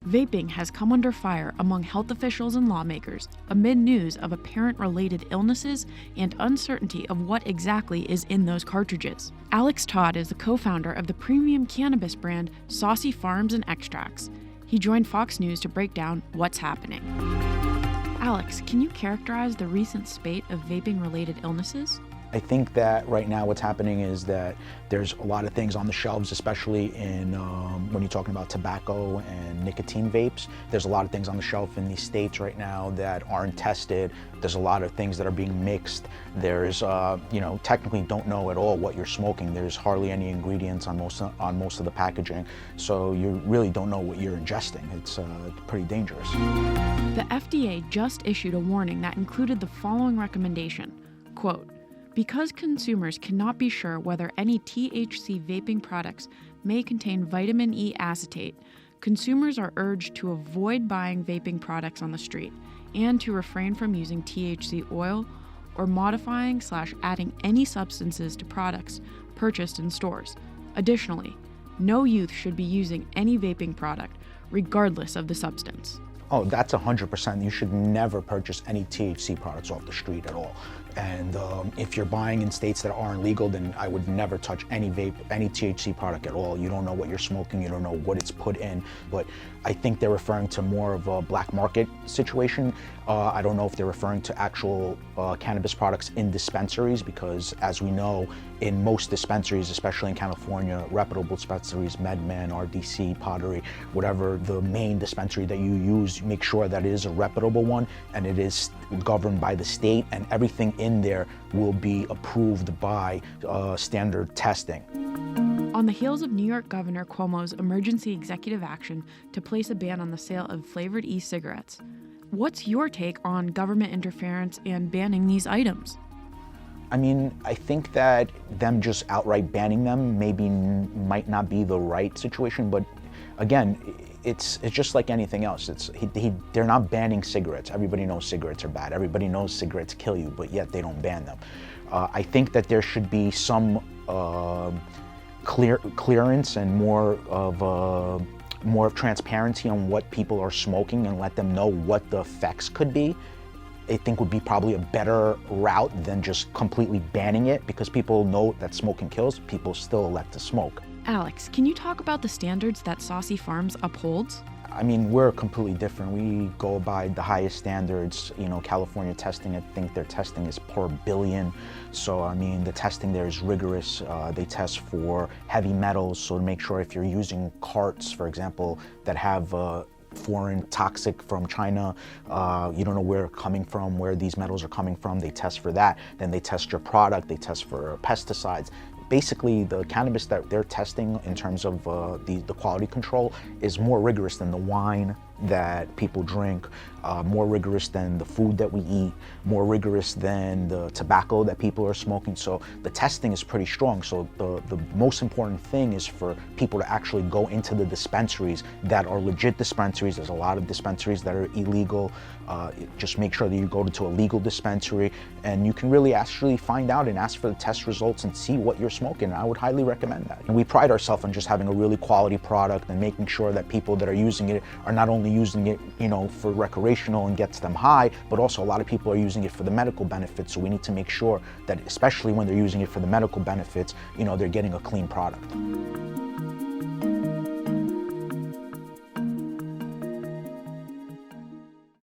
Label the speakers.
Speaker 1: Vaping has come under fire among health officials and lawmakers amid news of apparent related illnesses and uncertainty of what exactly is in those cartridges. Alex Todd is the co-founder of the premium cannabis brand Saucey Farms and Extracts. He joined Fox News to break down what's happening. Alex, can you characterize the recent spate of vaping-related illnesses?
Speaker 2: I think that right now what's happening is that there's a lot of things on the shelves, especially in when you're talking about tobacco and nicotine vapes. There's a lot of things on the shelf in these states right now that aren't tested. There's a lot of things that are being mixed. There's, technically don't know at all what you're smoking. There's hardly any ingredients on most of the packaging, so you really don't know what you're ingesting. It's pretty dangerous.
Speaker 1: The FDA just issued a warning that included the following recommendation, quote, "Because consumers cannot be sure whether any THC vaping products may contain vitamin E acetate, consumers are urged to avoid buying vaping products on the street and to refrain from using THC oil or modifying/adding any substances to products purchased in stores. Additionally, no youth should be using any vaping product, regardless of the substance."
Speaker 2: Oh, that's 100%. You should never purchase any THC products off the street at all. And if you're buying in states that aren't legal, then I would never touch any THC product at all. You don't know what you're smoking, you don't know what it's put in. But I think they're referring to more of a black market situation. I don't know if they're referring to actual cannabis products in dispensaries, because as we know, in most dispensaries, especially in California, reputable dispensaries, MedMen, RDC, Pottery, whatever the main dispensary that you use, make sure that it is a reputable one and it is governed by the state, and everything in there will be approved by standard testing.
Speaker 1: On the heels of New York Governor Cuomo's emergency executive action to place a ban on the sale of flavored e-cigarettes, what's your take on government interference and banning these items?
Speaker 2: I mean, I think that them just outright banning them might not be the right situation, but again, it's just like anything else. They're not banning cigarettes. Everybody knows cigarettes are bad. Everybody knows cigarettes kill you, but yet they don't ban them. I think that there should be some clearance and more of transparency on what people are smoking and let them know what the effects could be. I think would be probably a better route than just completely banning it, because people know that smoking kills, people still elect to smoke.
Speaker 1: Alex, can you talk about the standards that Saucey Farms upholds?
Speaker 2: I mean, we're completely different. We go by the highest standards. California testing, I think their testing is per billion. So, I mean, the testing there is rigorous. They test for heavy metals, so to make sure if you're using carts, for example, that have foreign toxic from China, you don't know where it's coming from, where these metals are coming from. They test for that. Then they test your product. They test for pesticides. Basically, the cannabis that they're testing in terms of the quality control is more rigorous than the wine that people drink, more rigorous than the food that we eat, more rigorous than the tobacco that people are smoking. So the testing is pretty strong. So the most important thing is for people to actually go into the dispensaries that are legit dispensaries. There's a lot of dispensaries that are illegal. Just make sure that you go to a legal dispensary, and you can really actually find out and ask for the test results and see what you're smoking. I would highly recommend that. And we pride ourselves on just having a really quality product and making sure that people that are using it are not only using it, for recreational and gets them high, but also a lot of people are using it for the medical benefits. So we need to make sure that, especially when they're using it for the medical benefits, they're getting a clean product.